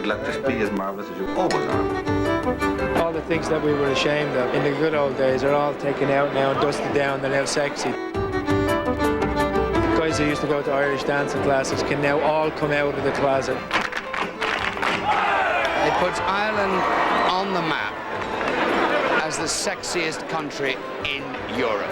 let this be as marvellous as you always are. All the things that we were ashamed of in the good old days are all taken out now and dusted down. They're now sexy. Guys who used to go to Irish dancing classes can now all come out of the closet. It puts Ireland on the map as the sexiest country in Europe.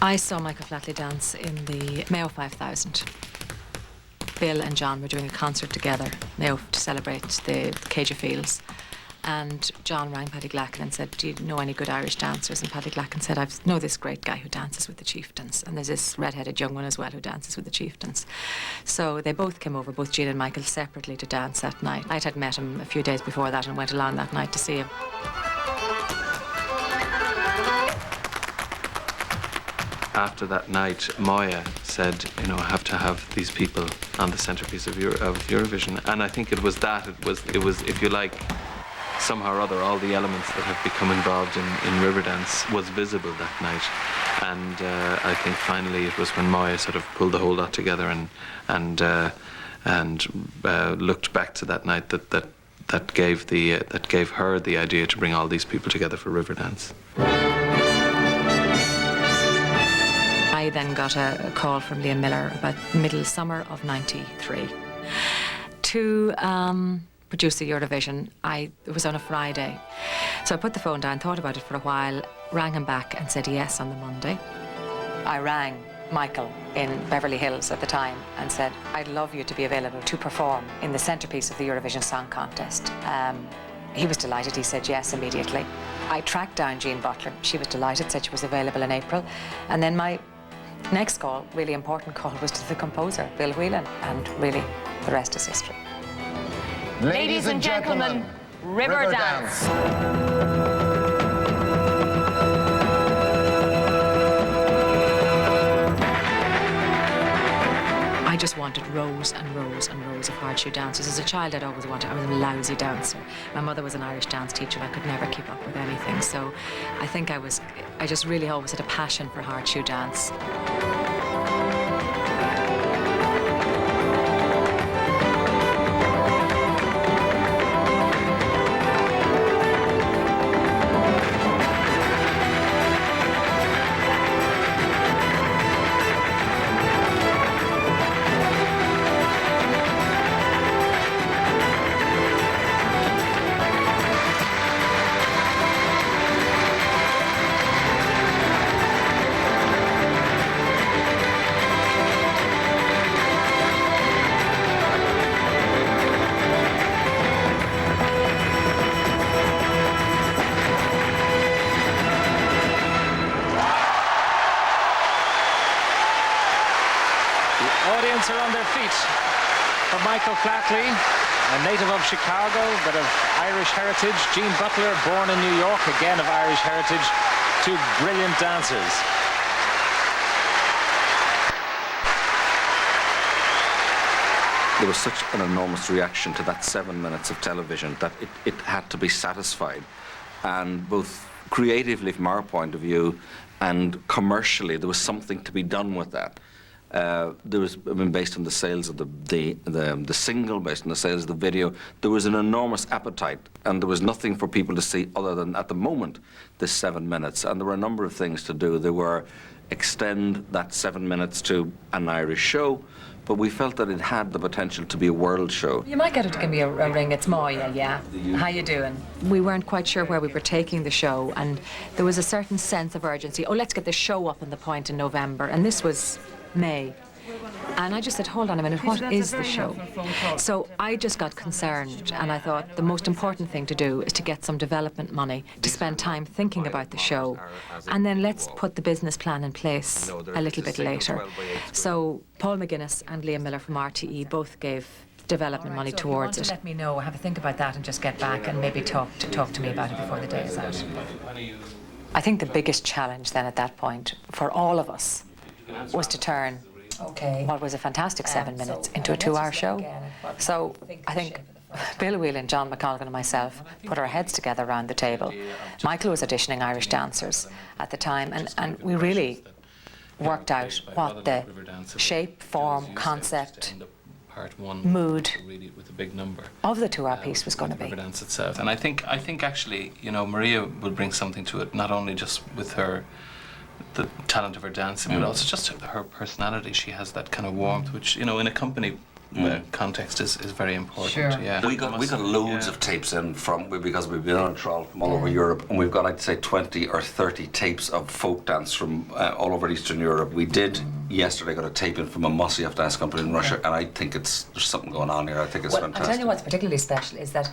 I saw Michael Flatley dance in the Mayo 5000. Bill and John were doing a concert together, Mayo, to celebrate the Cage of Fields. And John rang Paddy Glacken and said, do you know any good Irish dancers? And Paddy Glacken said, I know this great guy who dances with the Chieftains. And there's this red-headed young one as well who dances with the Chieftains. So they both came over, both Jean and Michael, separately to dance that night. I had met him a few days before that and went along that night to see him. After that night, Moya said, you know, I have to have these people on the centrepiece of Eurovision. And I think it was that, it was, if you like, somehow or other, all the elements that have become involved in Riverdance was visible that night. And I think finally it was when Moya sort of pulled the whole lot together and looked back to that night that gave her the idea to bring all these people together for Riverdance. I then got a call from Liam Miller about middle summer of '93 to produce the Eurovision. It was on a Friday. So I put the phone down, thought about it for a while, rang him back and said yes on the Monday. I rang Michael in Beverly Hills at the time and said, I'd love you to be available to perform in the centrepiece of the Eurovision Song Contest. He was delighted, he said yes immediately. I tracked down Jean Butler. She was delighted, said she was available in April. And then my next call, really important call, was to the composer, Bill Whelan, and really, the rest is history. Ladies and gentlemen, Riverdance. I just wanted rows and rows and rows of hard shoe dances. As a child, I'd always wanted, I was a lousy dancer. My mother was an Irish dance teacher and I could never keep up with anything. So I think I just really always had a passion for hard shoe dance. Are on their feet for Michael Flatley, a native of Chicago but of Irish heritage. Jean Butler, born in New York, again of Irish heritage. Two brilliant dancers. There was such an enormous reaction to that 7 minutes of television that it had to be satisfied. And both creatively from our point of view and commercially, there was something to be done with that. There was, I mean, based on the sales of the single, based on the sales of the video, there was an enormous appetite, and there was nothing for people to see other than, at the moment, this 7 minutes. And there were a number of things to do. There were extend that 7 minutes to an Irish show, but we felt that it had the potential to be a world show. You might get her to give me a ring. It's Moya, yeah. How you doing? We weren't quite sure where we were taking the show, and there was a certain sense of urgency. Oh, let's get the show up on the point in November, and this was May. And I just said, hold on a minute, what is the show? So I just got concerned, and I thought the most important thing to do is to get some development money, to spend time thinking about the show, and then let's put the business plan in place a little bit later. So Paul McGuinness and Liam Miller from RTE both gave development money towards it. Let me know, have a think about that and just get back and maybe talk to me about it before the day is out. I think the biggest challenge then at that point for all of us was to turn what was a fantastic 7 minutes into a 2-hour show. So I think Bill Whelan, John McColgan and myself put our heads together around the table. Michael was auditioning Irish dancers at the time, and we really worked out what the shape, form, concept, mood with a big number of the 2-hour piece was going to be. Riverdance itself. And I think actually, you know, Maria will bring something to it, not only just with the talent of her dancing, but also just her personality. She has that kind of warmth, which, you know, in a company context is very important. Sure. Yeah. We got loads of tapes in because we've been on a trawl from all over Europe, and we've got, I'd say, 20 or 30 tapes of folk dance from all over Eastern Europe. We did yesterday got a tape in from a Mossiev dance company in Russia, and I think there's something going on here. I think it's fantastic. I'll tell you what's particularly special is that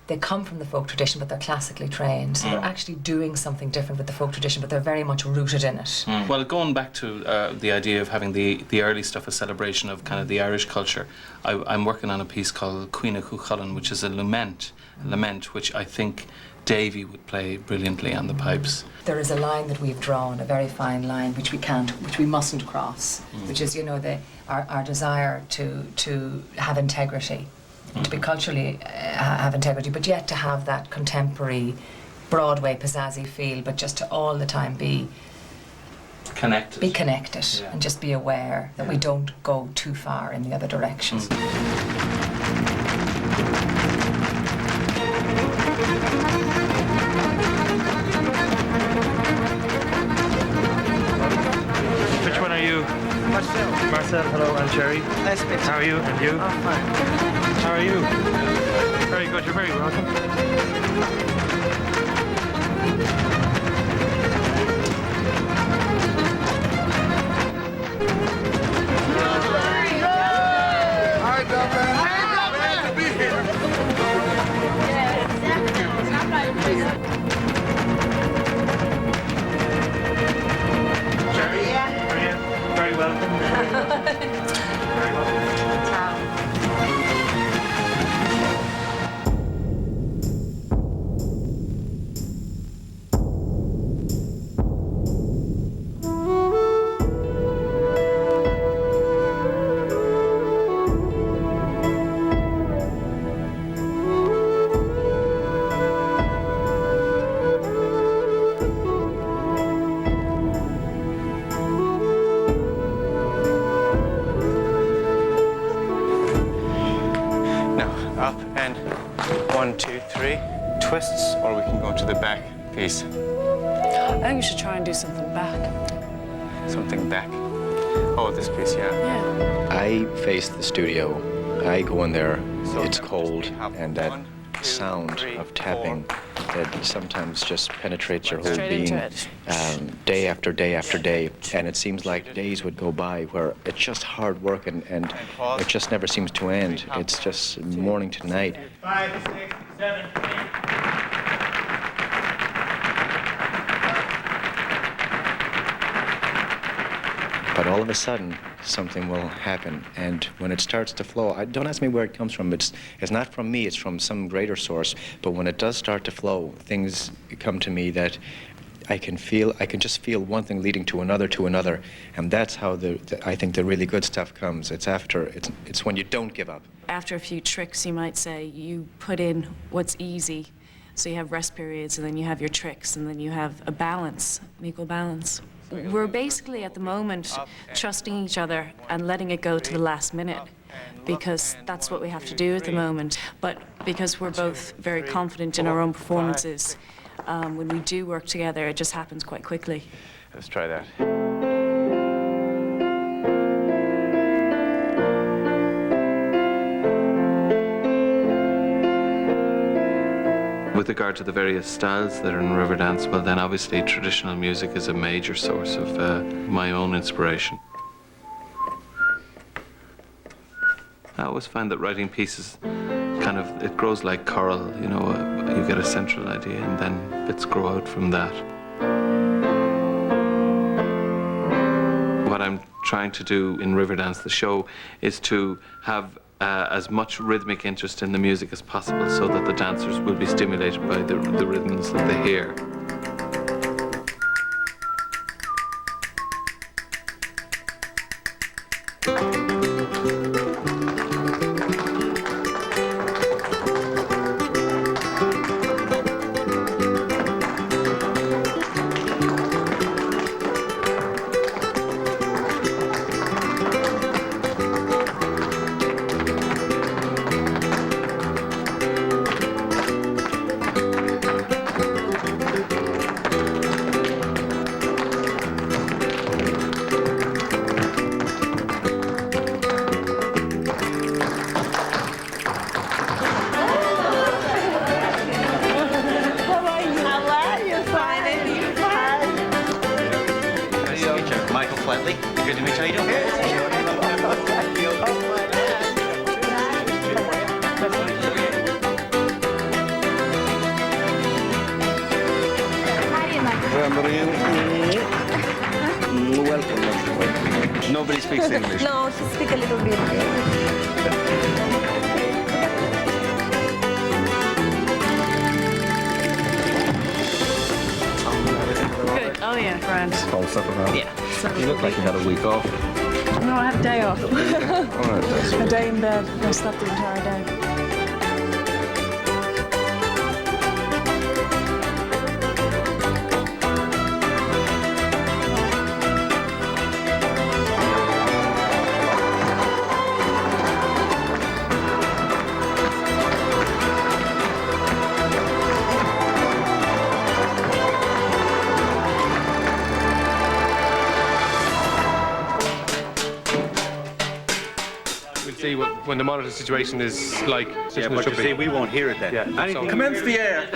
they come from the folk tradition, but they're classically trained, so they're actually doing something different with the folk tradition, but they're very much rooted in it. Well, going back to the idea of having the early stuff, a celebration of kind of the Irish culture, I'm working on a piece called Cuina Cuchullen, which is a lament, which I think Davy would play brilliantly on the pipes. There is a line that we've drawn, a very fine line, which we mustn't cross, which is, you know, our desire to have integrity, to be culturally have integrity, but yet to have that contemporary Broadway pizzazzy feel, but just to all the time be connected, and just be aware that we don't go too far in the other direction. Which one are you? Marcel, hello, I'm Jerry. Nice to meet you. How are you? And you? I'm fine. How are you? Very good, you're very welcome. Hi, Dublin. Glad to be here. Jerry? Maria, very welcome. Very welcome. Up and 1, 2, 3 twists, or we can go to the back piece. I think you should try and do something back. Something back. Oh, this piece, yeah. I face the studio. I go in there, So it's then cold, we have and that 1, 2, sound 3, of tapping 4. that sometimes just penetrates your whole Straight being, into it. day after day after day, and it seems like days would go by where it's just hard work and it just never seems to end. It's just morning to night. 5, 6, 7, 8. But all of a sudden, something will happen, and when it starts to flow, don't ask me where it comes from. It's not from me, it's from some greater source. But when it does start to flow, things come to me that I can just feel one thing leading to another, and that's how I think the really good stuff comes. It's when you don't give up. After a few tricks, you might say, you put in what's easy. So you have rest periods, and then you have your tricks, and then you have a balance, an equal balance. We're basically, at the moment, trusting each other and letting it go to the last minute, because that's what we have to do at the moment. But because we're both very confident in our own performances, when we do work together, it just happens quite quickly. Let's try that. With regard to the various styles that are in Riverdance, well then obviously traditional music is a major source of my own inspiration. I always find that writing pieces kind of, it grows like coral, you know, you get a central idea and then bits grow out from that. What I'm trying to do in Riverdance, the show, is to have as much rhythmic interest in the music as possible so that the dancers will be stimulated by the rhythms that they hear. Good to meet you. How you doing? Welcome. Nobody speaks English. No, he speaks a little bit. Good. Oh yeah, grand. All settled now? Yeah. You look like you had a week off. No, I had a day off. All right, that's A day in bed. I slept the entire day. See when the monitor situation is like. Yeah, but you see, we won't hear it then. Yeah. Anything Commence the air.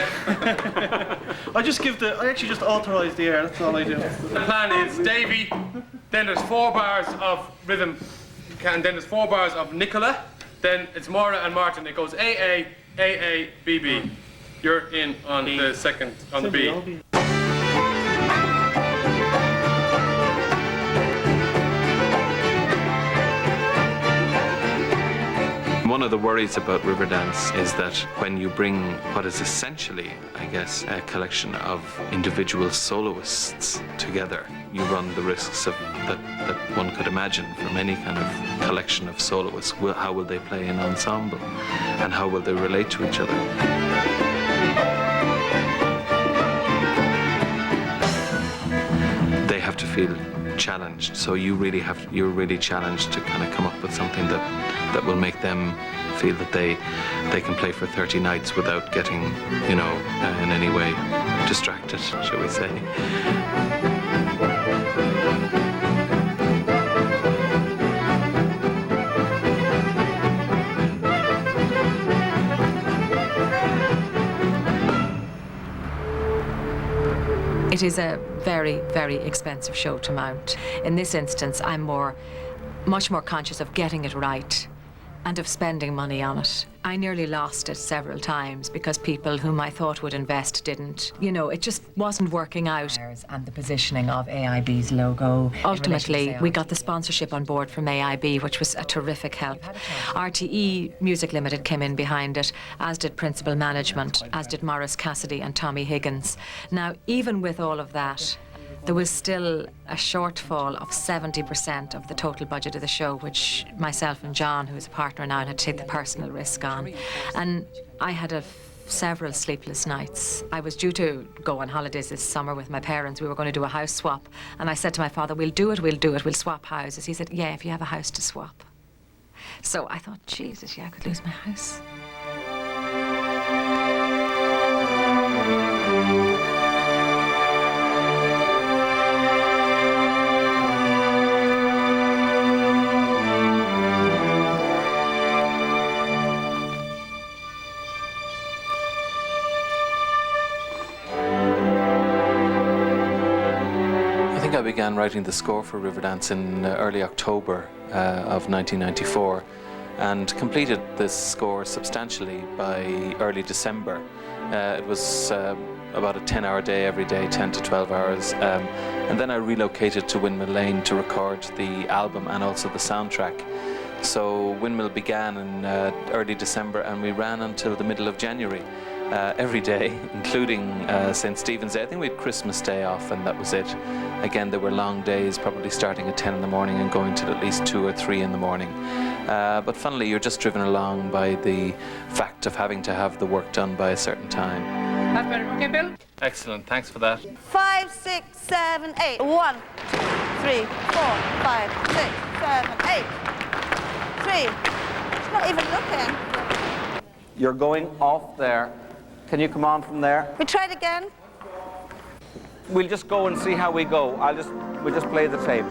I actually just authorize the air. That's all I do. The plan is Davy. Then there's 4 bars of rhythm, and then there's 4 bars of Nicola. Then it's Maura and Martin. It goes A A B B. You're in on the second on the B. One of the worries about Riverdance is that when you bring what is essentially, I guess, a collection of individual soloists together, you run the risks of that one could imagine from any kind of collection of soloists. How will they play in ensemble? And how will they relate to each other? They have to feel challenged, so you're really challenged to kind of come up with something that will make them feel that they can play for 30 nights without getting, in any way distracted, shall we say. It is a very, very expensive show to mount. In this instance, I'm much more conscious of getting it right and of spending money on it. I nearly lost it several times because people whom I thought would invest didn't. It just wasn't working out. And the positioning of AIB's logo. Ultimately, we got the sponsorship on board from AIB, which was a terrific help. RTE Music Limited came in behind it, as did Principal Management, as did Morris Cassidy and Tommy Higgins. Now, even with all of that, there was still a shortfall of 70% of the total budget of the show, which myself and John, who is a partner now, had to take the personal risk on. And I had several sleepless nights. I was due to go on holidays this summer with my parents. We were going to do a house swap. And I said to my father, we'll do it, we'll swap houses. He said, yeah, if you have a house to swap. So I thought, Jesus, yeah, I could lose my house. I began writing the score for Riverdance in early October of 1994, and completed this score substantially by early December. It was about a 10-hour day every day, 10 to 12 hours. And then I relocated to Windmill Lane to record the album and also the soundtrack. So Windmill began in early December and we ran until the middle of January. Every day, including St. Stephen's Day. I think we had Christmas Day off and that was it. Again, there were long days, probably starting at 10 in the morning and going till at least 2 or 3 in the morning. But funnily, you're just driven along by the fact of having to have the work done by a certain time. That's better. Okay, Bill? Excellent, thanks for that. 5, 6, 7, 8. 1, 2, 3, 4, 5, 6, 7, 8. 3. She's not even looking. You're going off there. Can you come on from there? We try it again. We'll just go and see how we go. We'll just play the tape.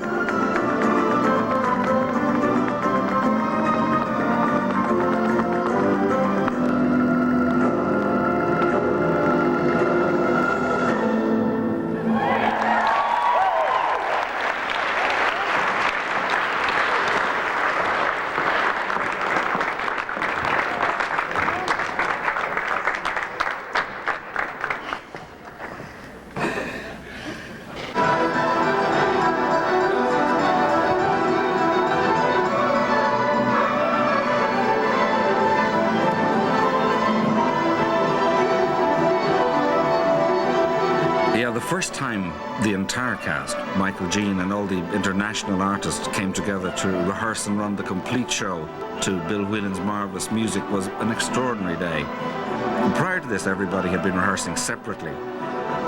The first time the entire cast, Michael Jean and all the international artists came together to rehearse and run the complete show to Bill Whelan's marvellous music was an extraordinary day. And prior to this, everybody had been rehearsing separately.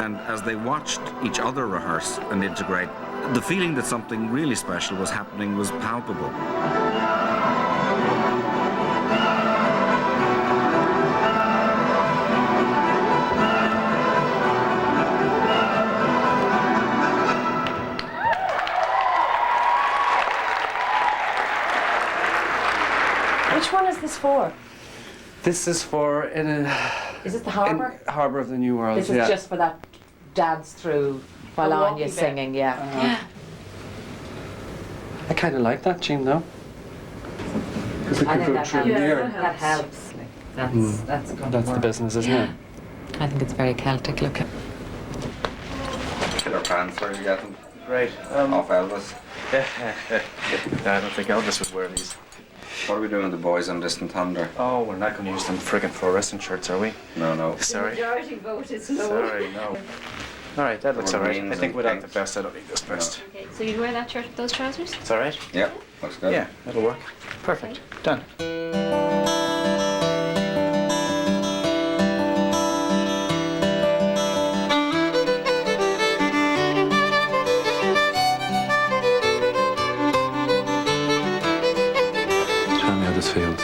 And as they watched each other rehearse and integrate, the feeling that something really special was happening was palpable. Which one is this for? This is for Is it the harbour? Harbour of the New World. This is just for that dance through while Anya's singing, yeah. I kind of like that, Jean, though. Because we I could think go through here. that helps. That's good. That's the business, isn't it? I think it's very Celtic looking. Killer pants, where you get them? Right. Off Elvis. I don't think Elvis would wear these. What are we doing with the boys on Distant Thunder? Oh, we're not going to use them friggin' fluorescent shirts, are we? No. Sorry. The majority vote is no. Sorry, no. All right, that looks all right. I think without the vest, I don't need this vest. Okay, so you'd wear that shirt with those trousers? It's all right? Yeah, looks good. Yeah, that'll work. Perfect. Done. This feels.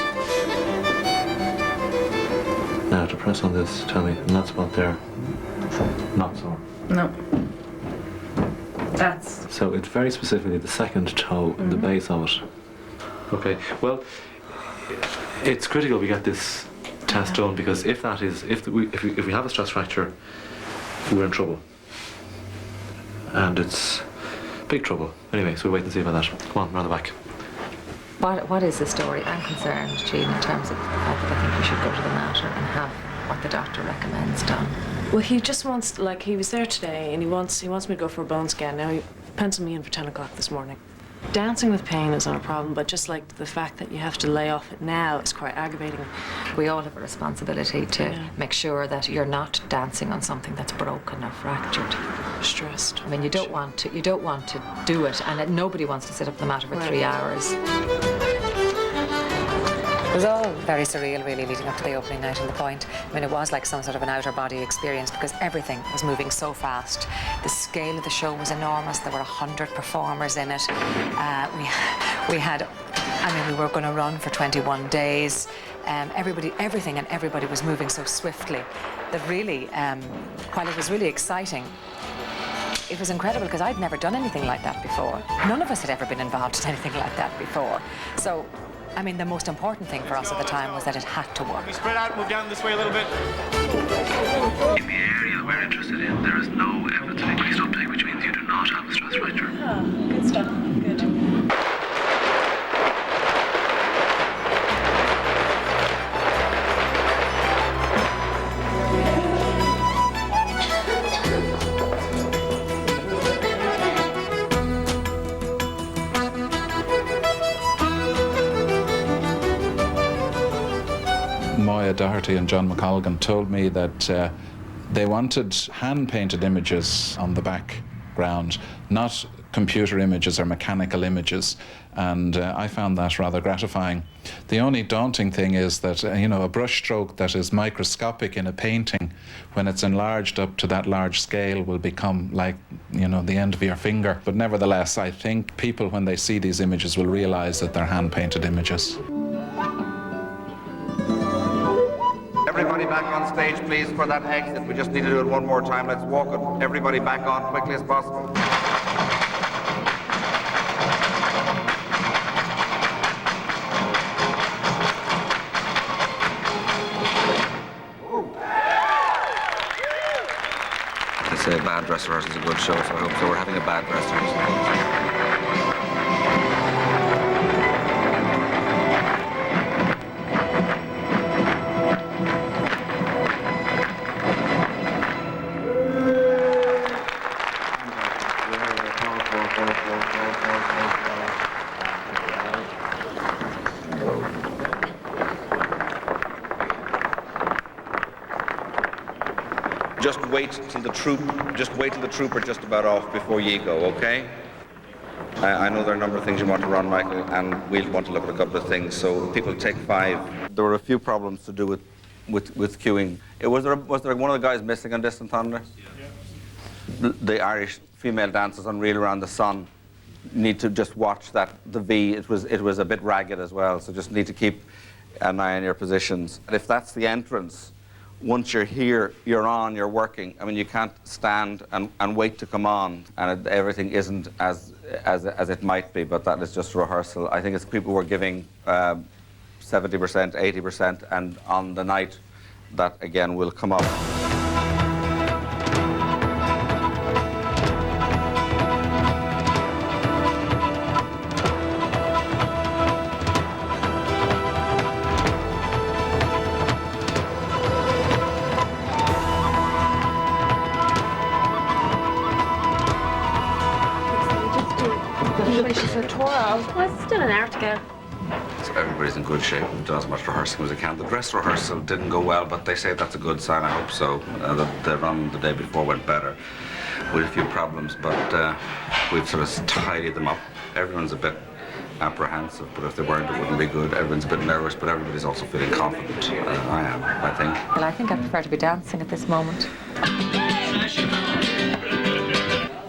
Now to press on this, tell me, in that spot there, not sore. No. That's... So it's very specifically the second toe, the base of it. Okay, well, it's critical we get this test done because if we have a stress fracture, we're in trouble. And it's big trouble. Anyway, so we'll wait and see about that. Come on, round the back. What is the story? I'm concerned, Jean, in terms of the fact that I think we should go to the matter and have what the doctor recommends done. Well, he just wants, like, he was there today and he wants me to go for a bone scan. Now, he penciled me in for 10 o'clock this morning. Dancing with pain is not a problem, but just like the fact that you have to lay off it now is quite aggravating. We all have a responsibility to make sure that you're not dancing on something that's broken or fractured. Stressed. I mean, you don't want to do it, and nobody wants to sit up the matter for 3 hours. It was all very surreal, really, leading up to the opening night and the point. I mean, it was like some sort of an outer body experience because everything was moving so fast. The scale of the show was enormous. There were 100 performers in it. We were going to run for 21 days. Everybody was moving so swiftly that really, while it was really exciting, it was incredible because I'd never done anything like that before. None of us had ever been involved in anything like that before. So, I mean, the most important thing for us at the time was that it had to work. We spread out, move down this way a little bit. In the area we're interested in, there is no evidence of increased uptake, which means you do not have a stress fracture. Oh, good stuff. Good. Doherty and John McColgan told me that they wanted hand-painted images on the background, not computer images or mechanical images, and I found that rather gratifying. The only daunting thing is that, you know, a brushstroke that is microscopic in a painting, when it's enlarged up to that large scale, will become like, you know, the end of your finger. But nevertheless, I think people, when they see these images, will realize that they're hand-painted images. Everybody back on stage, please, for that exit. We just need to do it one more time. Let's walk it. Everybody back on quickly as possible. They say a bad dress rehearsal is a good show, so I hope so. We're having a bad dress rehearsal. Just wait till the troop are just about off before ye go, okay? I know there are a number of things you want to run, Michael, and we'll want to look at a couple of things, so people take 5. There were a few problems to do with queuing. Was there one of the guys missing on Distant Thunder? Yeah. The Irish female dancers on Reel Around the Sun need to just watch that, the V, it was a bit ragged as well, so just need to keep an eye on your positions. And if that's the entrance, once you're here, you're on, you're working. I mean, you can't stand and wait to come on, and everything isn't as it might be, but that is just rehearsal. I think it's people were giving 70%, 80%, and on the night, that again will come up. Well, it's still an hour to go. So everybody's in good shape. We've done as much rehearsing as we can. The dress rehearsal didn't go well, but they say that's a good sign. I hope so. The run the day before went better with a few problems, but we've sort of tidied them up. Everyone's a bit apprehensive, but if they weren't, it wouldn't be good. Everyone's a bit nervous, but everybody's also feeling confident. I am, I think. Well, I think I prefer to be dancing at this moment.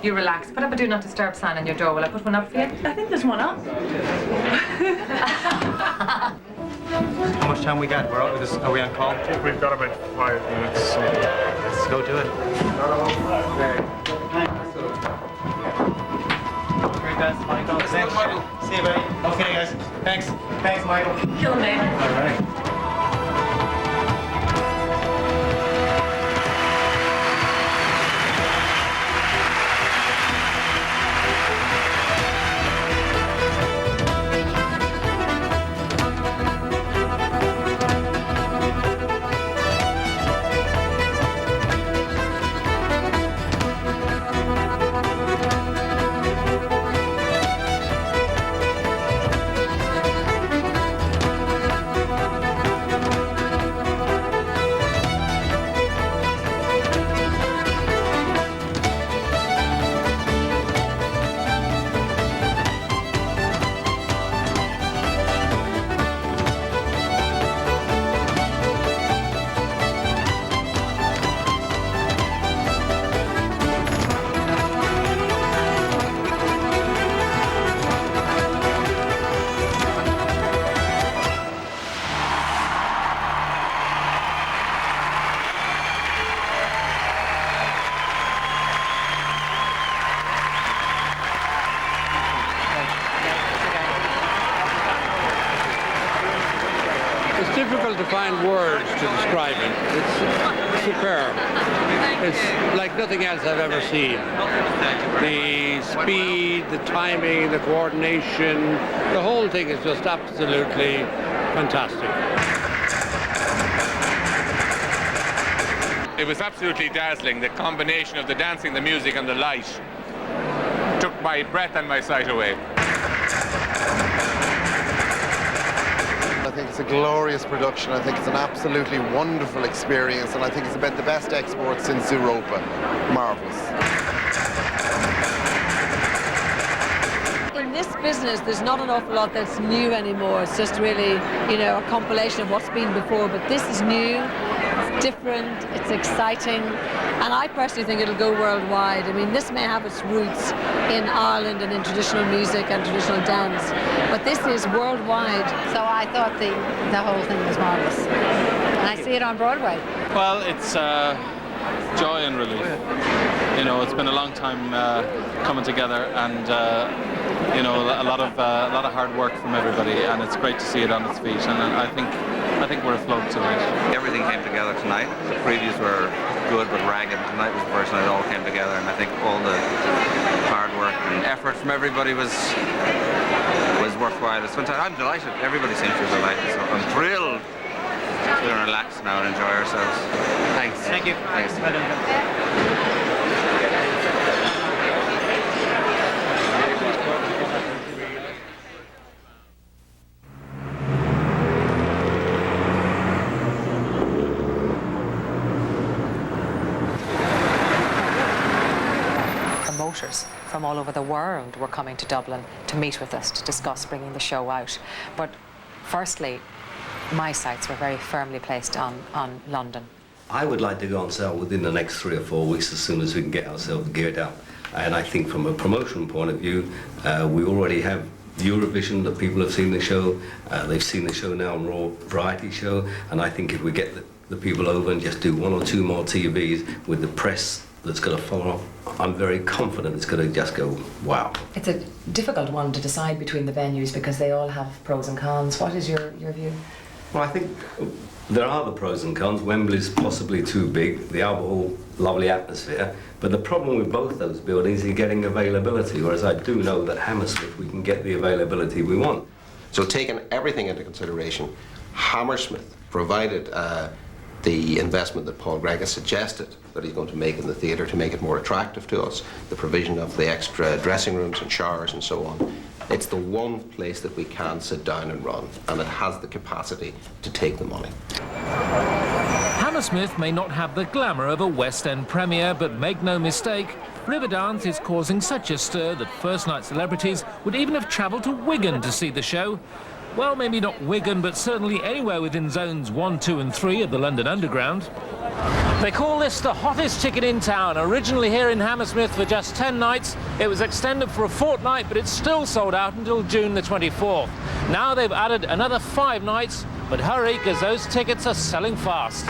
You relax. Put up a do not disturb sign on your door. Will I put one up for you? I think there's one up. How much time we got? Are we on call? I think we've got about 5 minutes. So. Let's go do it. Great, guys. Michael. Thanks, Michael. See you, buddy. Okay, guys. Thanks. Thanks, Michael. Kill me. All right. Difficult to find words to describe it. It's superb. It's like nothing else I've ever seen. The speed, the timing, the coordination, the whole thing is just absolutely fantastic. It was absolutely dazzling. The combination of the dancing, the music, and the light took my breath and my sight away. I think it's a glorious production. I think it's an absolutely wonderful experience, and I think it's about the best export since Europa. Marvellous. In this business, there's not an awful lot that's new anymore. It's just really, you know, a compilation of what's been before. But this is new, it's different, it's exciting, and I personally think it'll go worldwide. I mean, this may have its roots in Ireland and in traditional music and traditional dance, but this is worldwide. So I thought the whole thing was marvellous. And I see it on Broadway. Well, it's joy and relief. You know, it's been a long time coming together, and you know, a lot of hard work from everybody, and it's great to see it on its feet. And I think we're afloat tonight. Everything came together tonight. The previews were good but ragged. Tonight was the first night it all came together, and I think all the hard work and effort from everybody was worthwhile. It's fantastic. I'm delighted. Everybody seems to be delighted. So I'm thrilled to relax now and enjoy ourselves. Thanks. Thank you. Thanks. Well done. Promoters from all over the world were coming to Dublin to meet with us to discuss bringing the show out. But firstly, my sights were very firmly placed on London. I would like to go on sale within the next 3 or 4 weeks as soon as we can get ourselves geared up. And I think from a promotion point of view, we already have Eurovision, that people have seen the show. They've seen the show now on Raw Variety Show. And I think if we get the people over and just do 1 or 2 more TVs with the press that's going to follow up, I'm very confident it's going to just go wow. It's a difficult one to decide between the venues because they all have pros and cons. What is your view? Well, I think there are the pros and cons. Wembley's possibly too big, the Albert Hall, lovely atmosphere, but the problem with both those buildings is getting availability, whereas I do know that Hammersmith we can get the availability we want. So taking everything into consideration, Hammersmith provided the investment that Paul Gregg has suggested that he's going to make in the theatre to make it more attractive to us, the provision of the extra dressing rooms and showers and so on. It's the one place that we can sit down and run, and it has the capacity to take the money. Hammersmith may not have the glamour of a West End premiere, but make no mistake, Riverdance is causing such a stir that first-night celebrities would even have travelled to Wigan to see the show. Well, maybe not Wigan, but certainly anywhere within zones 1, 2 and 3 of the London Underground. They call this the hottest ticket in town. Originally here in Hammersmith for just 10 nights, it was extended for a fortnight, but it's still sold out until June the 24th. Now they've added another 5 nights, but hurry, because those tickets are selling fast.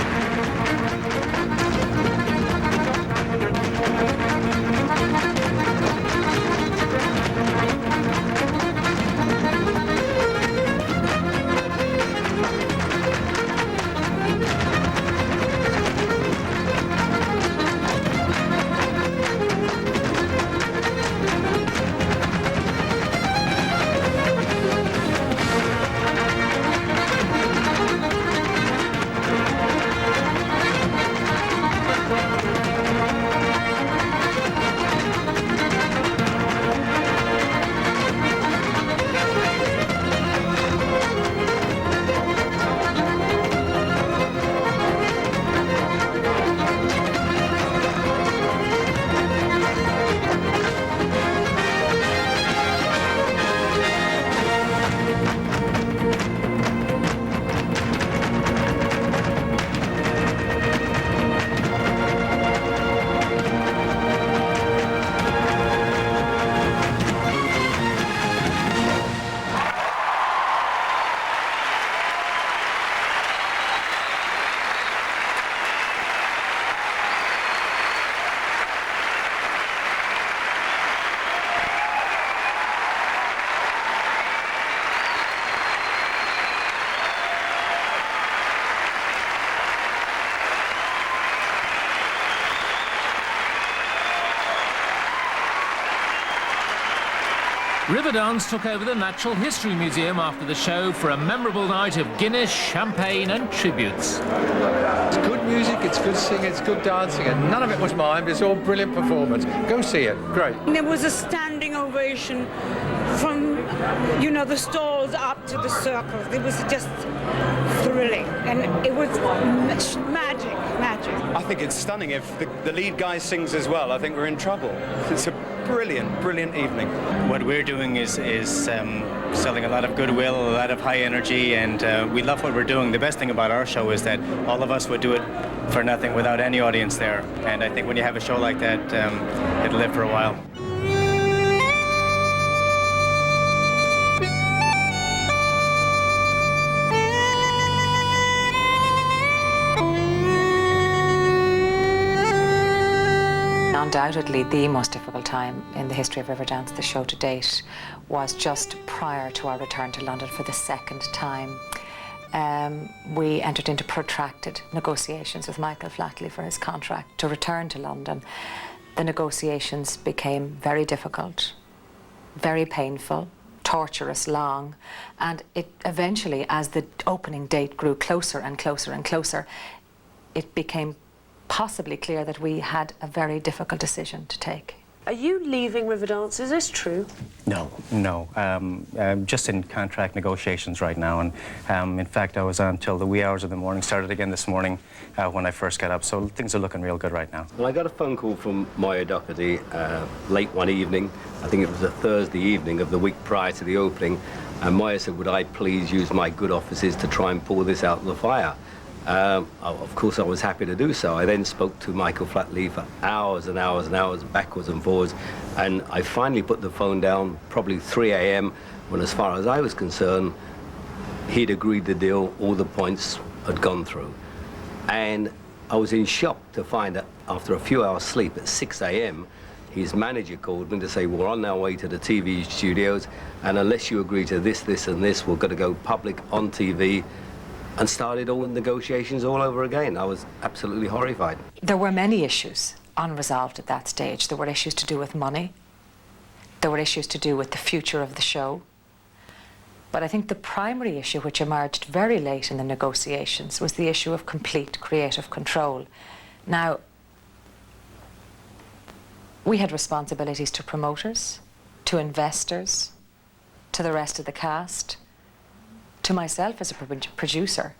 Riverdance took over the Natural History Museum after the show for a memorable night of Guinness, champagne and tributes. It's good music, it's good singing, it's good dancing, and none of it was mine, but it's all brilliant performance. Go see it, great. There was a standing ovation from you know, the stalls up to the circles. It was just thrilling, and it was magic. I think it's stunning. If the lead guy sings as well, I think we're in trouble. It's a brilliant evening. What we're doing is selling a lot of goodwill, a lot of high energy, and we love what we're doing. The best thing about our show is that all of us would do it for nothing without any audience there. And I think when you have a show like that, it'll live for a while. Undoubtedly, the most difficult time in the history of Riverdance, the show to date, was just prior to our return to London for the second time. We entered into protracted negotiations with Michael Flatley for his contract to return to London. The negotiations became very difficult, very painful, torturous, long, and it eventually, as the opening date grew closer and closer and closer, it became possibly clear that we had a very difficult decision to take. Are you leaving Riverdance? Is this true? No. I'm just in contract negotiations right now, and in fact, I was on till the wee hours of the morning. Started again this morning when I first got up, so things are looking real good right now. Well, I got a phone call from Moya Doherty late one evening. I think it was a Thursday evening of the week prior to the opening, and Moya said, would I please use my good offices to try and pull this out of the fire? Of course, I was happy to do so. I then spoke to Michael Flatley for hours and hours and hours, backwards and forwards, and I finally put the phone down probably 3 a.m. when, as far as I was concerned, he'd agreed the deal, all the points had gone through. And I was in shock to find that after a few hours sleep at 6 a.m., his manager called me to say, we're on our way to the TV studios, and unless you agree to this, this, and this, we're going to go public on TV, and started all the negotiations all over again. I was absolutely horrified. There were many issues unresolved at that stage. There were issues to do with money. There were issues to do with the future of the show. But I think the primary issue, which emerged very late in the negotiations, was the issue of complete creative control. Now, we had responsibilities to promoters, to investors, to the rest of the cast, to myself as a producer,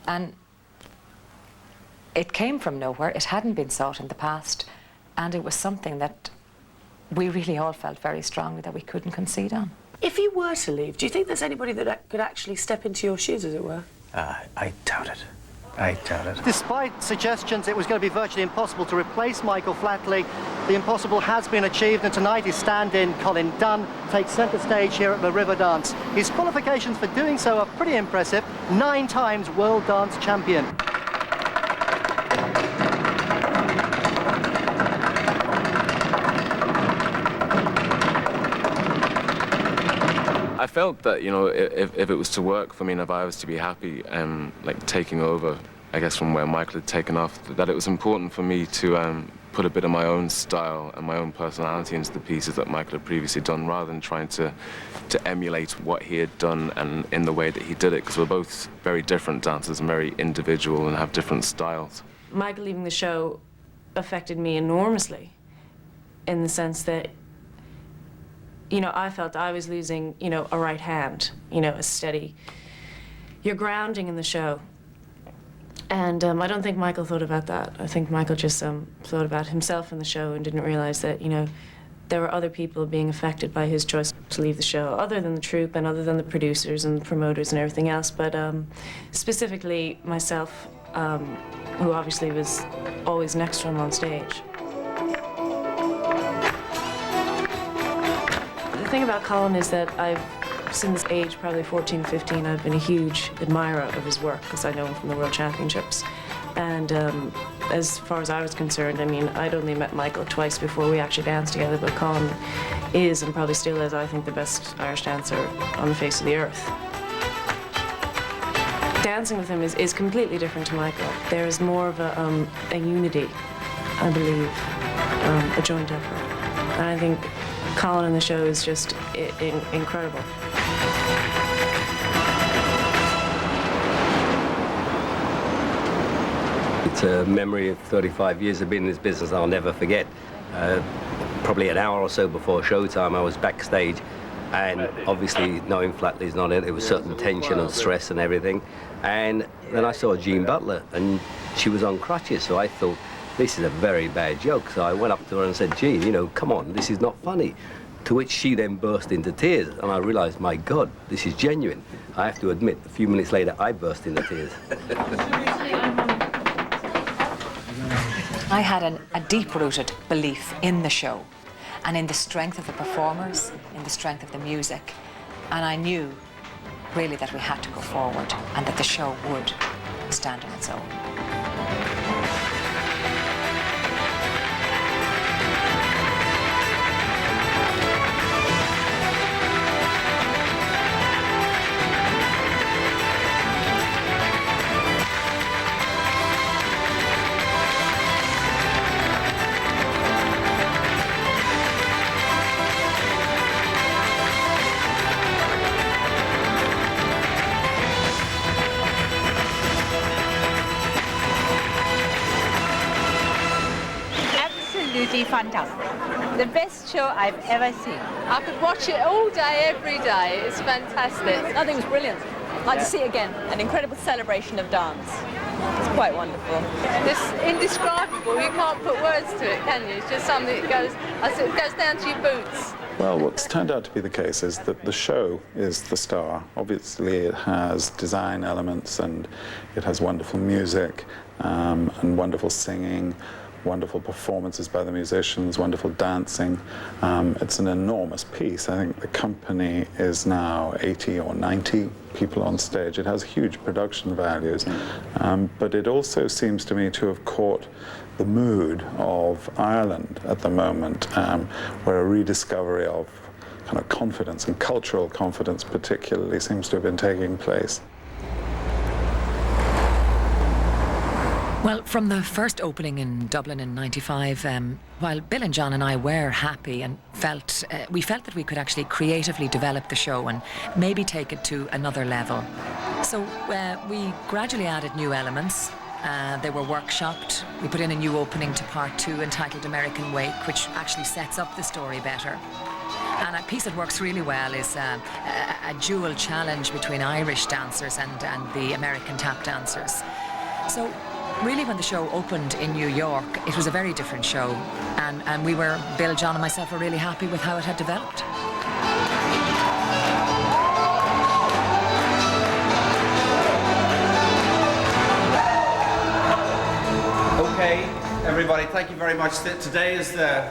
and it came from nowhere. It hadn't been sought in the past, and it was something that we really all felt very strongly that we couldn't concede on. If you were to leave, do you think there's anybody that could actually step into your shoes, as it were? I doubt it. I doubt it. Despite suggestions it was going to be virtually impossible to replace Michael Flatley, the impossible has been achieved, and tonight his stand-in, Colin Dunn, takes centre stage here at the Riverdance. His qualifications for doing so are pretty impressive. 9 times world dance champion. I felt that, you know, if it was to work for me and if I was to be happy, like taking over, I guess, from where Michael had taken off, that it was important for me to put a bit of my own style and my own personality into the pieces that Michael had previously done, rather than trying to emulate what he had done and in the way that he did it, because we're both very different dancers and very individual and have different styles. Michael leaving the show affected me enormously, in the sense that, you know, I felt I was losing, you know, a right hand, you know, a steady. You're grounding in the show. And I don't think Michael thought about that. I think Michael just thought about himself in the show and didn't realize that, you know, there were other people being affected by his choice to leave the show, other than the troupe and other than the producers and the promoters and everything else. But specifically myself, who obviously was always next to him on stage. The thing about Colin is that since age probably 14, 15, I've been a huge admirer of his work, because I know him from the World Championships. And as far as I was concerned, I mean, I'd only met Michael twice before we actually danced together, but Colin is, and probably still is, I think, the best Irish dancer on the face of the earth. Dancing with him is completely different to Michael. There is more of a unity, I believe, a joint effort. And I think Colin in the show is just incredible. It's a memory of 35 years of being in this business I'll never forget. Probably an hour or so before showtime, I was backstage, and Michael Flatley was saying, And obviously, knowing Flatley's not in it, there was certain tension and stress and everything. And then I saw Jean Butler, and she was on crutches, so I thought, this is a very bad joke. So I went up to her and said, Jean, you know, come on, this is not funny. To which she then burst into tears, and I realised, my God, this is genuine. I have to admit, a few minutes later, I burst into tears. I had a deep-rooted belief in the show and in the strength of the performers, in the strength of the music. And I knew, really, that we had to go forward and that the show would stand on its own. Fantastic. The best show I've ever seen. I could watch it all day, every day. It's fantastic. I think it was brilliant. I'd like to see it again. An incredible celebration of dance. It's quite wonderful. It's indescribable. You can't put words to it, can you? It's just something that goes down to your boots. Well, what's turned out to be the case is that the show is the star. Obviously, it has design elements and it has wonderful music and wonderful singing, wonderful performances by the musicians, wonderful dancing. It's an enormous piece. I think the company is now 80 or 90 people on stage. It has huge production values, but it also seems to me to have caught the mood of Ireland at the moment, where a rediscovery of kind of confidence and cultural confidence particularly seems to have been taking place. Well, from the first opening in Dublin in '95, while Bill and John and I were happy and we felt that we could actually creatively develop the show and maybe take it to another level. So we gradually added new elements. They were workshopped. We put in a new opening to part 2 entitled American Wake, which actually sets up the story better. And a piece that works really well is a dual challenge between Irish dancers and the American tap dancers. So really, when the show opened in New York, it was a very different show, and Bill, John and myself were really happy with how it had developed. Okay, everybody, thank you very much. Today is the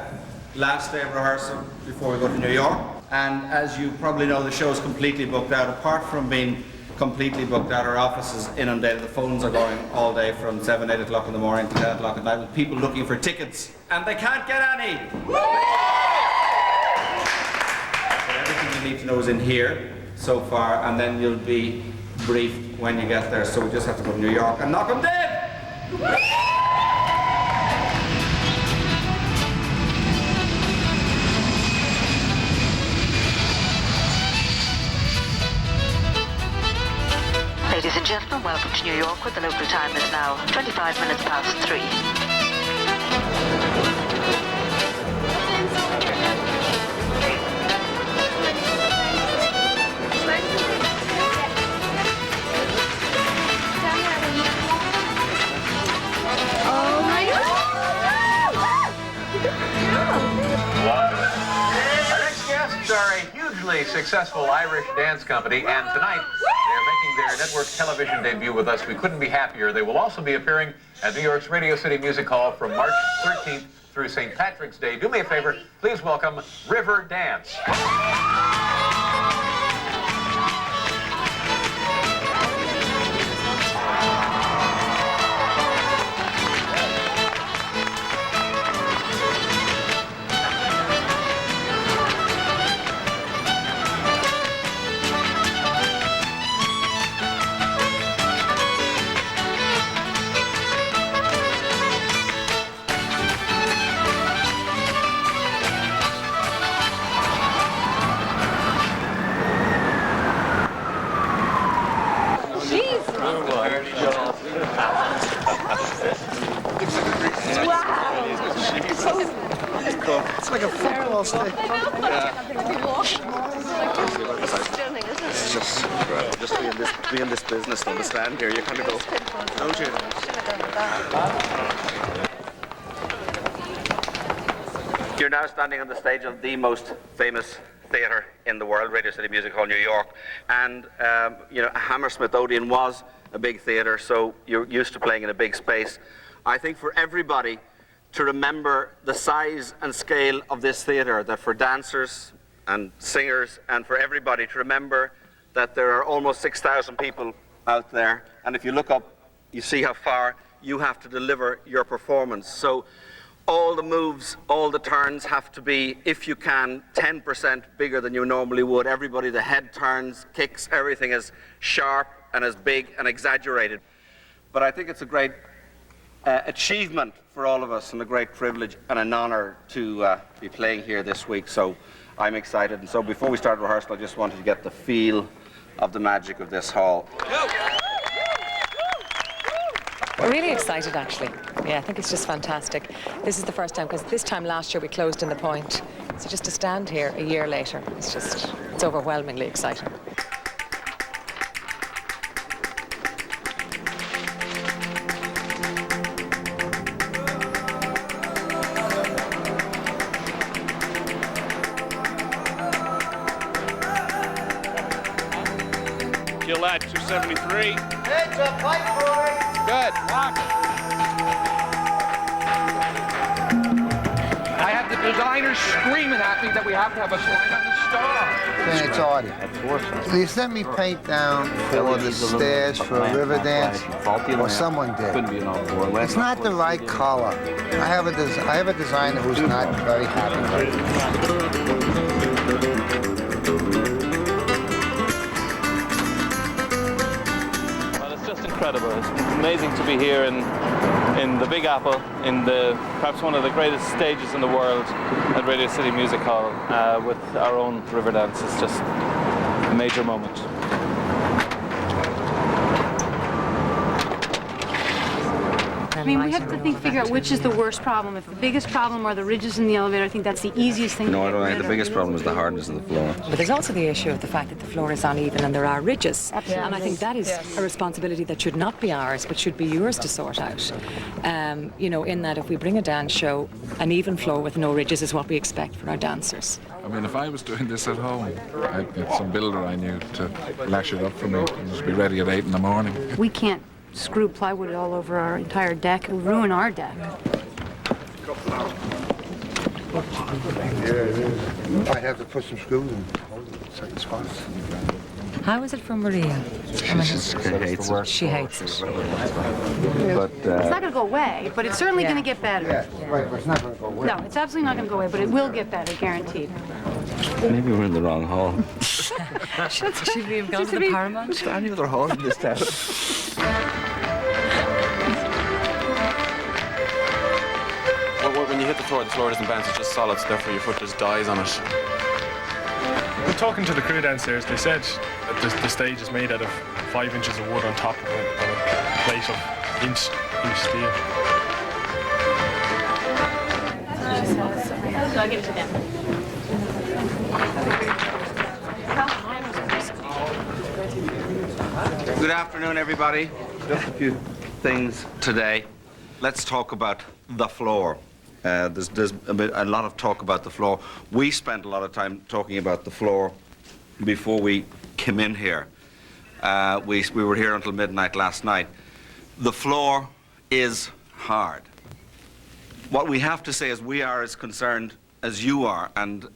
last day of rehearsal before we go to New York, and as you probably know, the show is completely booked out. Apart from being completely booked out, our office is inundated. The phones are going all day from 7, 8 o'clock in the morning to 10 o'clock at night with people looking for tickets, and they can't get any. But everything you need to know is in here so far, and then you'll be briefed when you get there. So we just have to go to New York and knock them dead. Ladies and gentlemen, welcome to New York, where the local time is now 25 minutes past 3. Oh my God! Our next guests are a hugely successful Irish dance company, and tonight they're making their network television debut with us. We couldn't be happier. They will also be appearing at New York's Radio City Music Hall from March 13th through St. Patrick's Day. Do me a favor, please welcome Riverdance. It's just incredible. Just be in this business, to understand here, you kind of go, don't you? You're now standing on the stage of the most famous theatre in the world, Radio City Music Hall, New York. And, you know, Hammersmith Odeon was a big theatre, so you're used to playing in a big space. I think for everybody to remember the size and scale of this theatre, that for dancers and singers and for everybody to remember that there are almost 6,000 people out there. And if you look up, you see how far you have to deliver your performance. So all the moves, all the turns have to be, if you can, 10% bigger than you normally would. Everybody, the head turns, kicks, everything is sharp and as big and exaggerated. But I think it's a great achievement for all of us and a great privilege and an honor to be playing here this week. So I'm excited. And so before we start rehearsal, I just wanted to get the feel of the magic of this hall. We're really excited, actually. Yeah, I think it's just fantastic. This is the first time, because this time last year we closed in the Point. So just to stand here a year later, it's overwhelmingly exciting. Gillette, 273. It's a fight for it. Good. I have the designers screaming at me that we have to have a sign on the star. And it's Artie. Please let me paint down for the stairs for Riverdance, or someone did. It's not the right color. I have a designer who's not very happy with it. Incredible. It's amazing to be here in the Big Apple, in perhaps one of the greatest stages in the world at Radio City Music Hall with our own Riverdance. It's just a major moment. I mean, we have to figure out which is the worst problem. If the biggest problem are the ridges in the elevator, I think that's the easiest thing to No, I get don't rid think the of. biggest problem is the hardness of the floor. But there's also the issue of the fact that the floor is uneven and there are ridges. Absolutely. And I think that is a responsibility that should not be ours, but should be yours to sort out. You know, in that if we bring a dance show, an even floor with no ridges is what we expect for our dancers. I mean, if I was doing this at home, I'd get some builder I knew to lash it up for me and just be ready at 8 in the morning. We can't screw plywood all over our entire deck. It would ruin our deck. I'd have to put some screws in certain spots. How is it for Maria? She hates it. She hates it. But, It's not going to go away, but it's certainly going to get better. Yeah, right, but it's not going to go away. No, it's absolutely not going to go away, but it will get better, guaranteed. Maybe we're in the wrong hall. Should we have gone to the Paramount? Is there any other hall in this town? Well, when you hit the floor doesn't bounce, it's just solid, so therefore your foot just dies on it. When talking to the crew downstairs, they said that the stage is made out of 5 inches of wood on top of a plate of inch steel. So I give it to them. Good afternoon, everybody. Just a few things today. Let's talk about the floor. There's a lot of talk about the floor. We spent a lot of time talking about the floor before we came in here. We were here until midnight last night. The floor is hard. What we have to say is we are as concerned as you are, and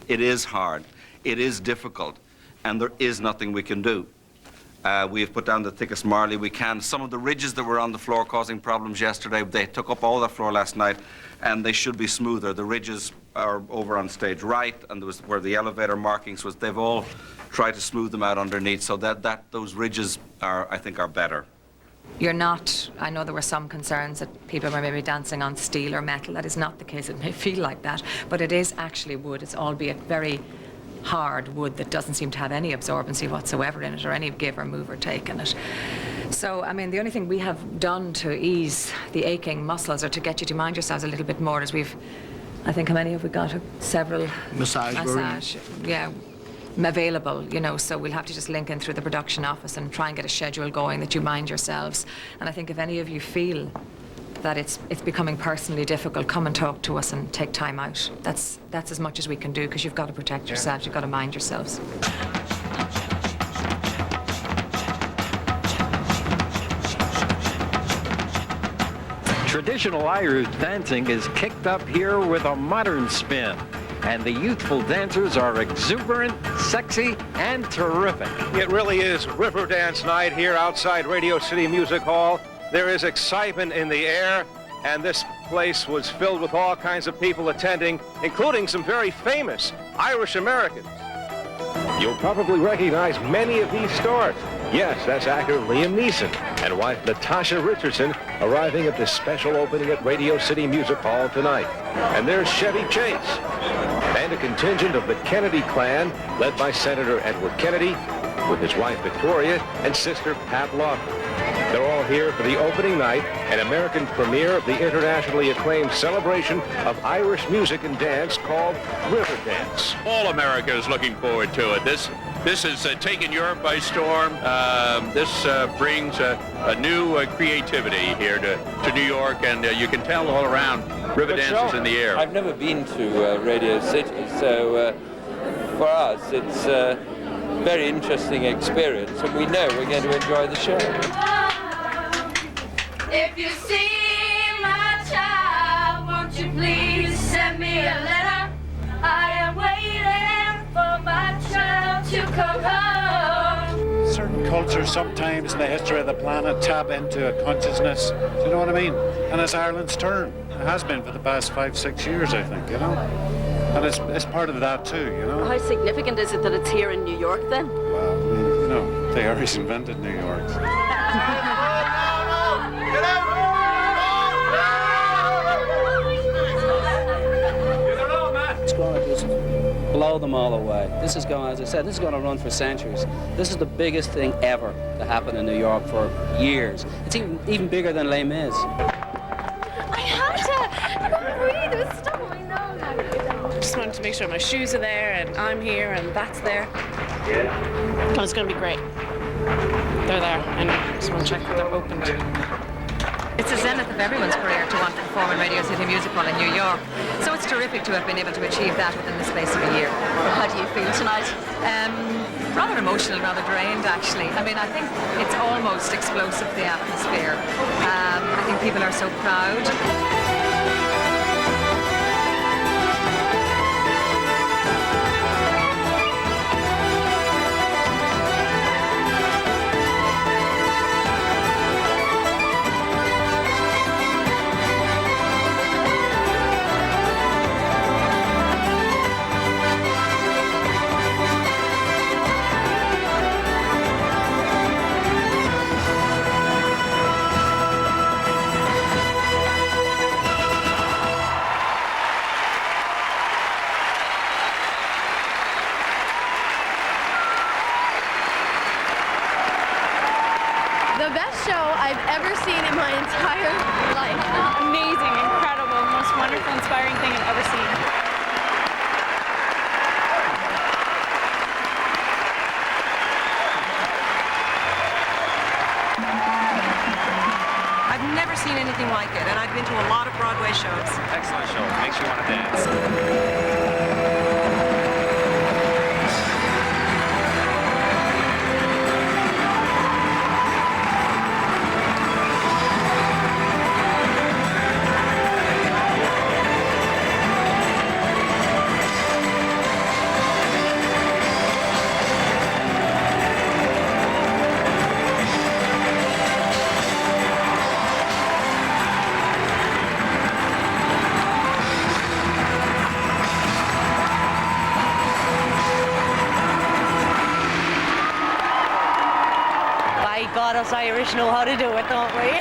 it is hard. It is difficult, and there is nothing we can do. We have put down the thickest marley we can. Some of the ridges that were on the floor causing problems yesterday, they took up all the floor last night, and they should be smoother. The ridges are over on stage right, and there was where the elevator markings was. They've all tried to smooth them out underneath, so that those ridges are, I think, are better. You're not, I know there were some concerns that people were maybe dancing on steel or metal. That is not the case. It may feel like that, but it is actually wood. It's albeit very hard wood that doesn't seem to have any absorbency whatsoever in it, or any give or move or take in it. So, I mean, the only thing we have done to ease the aching muscles or to get you to mind yourselves a little bit more is we've I think how many have we got? Several Massage. Yeah, available, you know, so we'll have to just link in through the production office and try and get a schedule going that you mind yourselves. And I think if any of you feel that it's becoming personally difficult, come and talk to us and take time out. That's as much as we can do, because you've got to protect yourselves, you've got to mind yourselves. Traditional Irish dancing is kicked up here with a modern spin. And the youthful dancers are exuberant, sexy, and terrific. It really is Riverdance night here outside Radio City Music Hall. There is excitement in the air, and this place was filled with all kinds of people attending, including some very famous Irish Americans. You'll probably recognize many of these stars. Yes, that's actor Liam Neeson and wife Natasha Richardson arriving at this special opening at Radio City Music Hall tonight. And there's Chevy Chase and a contingent of the Kennedy clan led by Senator Edward Kennedy with his wife Victoria and sister Pat Laughlin. They're all here for the opening night and American premiere of the internationally acclaimed celebration of Irish music and dance called Riverdance. All America is looking forward to it. This has taken Europe by storm. This brings a new creativity here to New York, and you can tell all around Riverdance is in the air. I've never been to Radio City, so for us it's a very interesting experience, and we know we're going to enjoy the show. If you see my child, won't you please send me a letter? I am waiting for my child to come home. Certain cultures sometimes in the history of the planet tap into a consciousness, do you know what I mean? And it's Ireland's turn. It has been for the past 5-6 years, I think, you know? And it's part of that too, you know? How significant is it that it's here in New York then? Well, I mean, you know, the Irish invented New York. It's going to just blow them all away. This is going, as I said, this is going to run for centuries. This is the biggest thing ever to happen in New York for years. It's even bigger than Les Mis. I couldn't breathe. It was stumbling down. I just wanted to make sure my shoes are there, and I'm here, and that's there. And it's going to be great. They're there, and I just want to check that they're opened. It's the zenith of everyone's career to want to perform in Radio City Music Hall in New York. So it's terrific to have been able to achieve that within the space of a year. How do you feel tonight? Rather emotional, rather drained, actually. I mean, I think it's almost explosive, the atmosphere. I think people are so proud. Inspiring thing I've ever seen. I've never seen anything like it, and I've been to a lot of Broadway shows. Excellent show. Makes you want to dance. By God, us Irish know how to do it, don't we?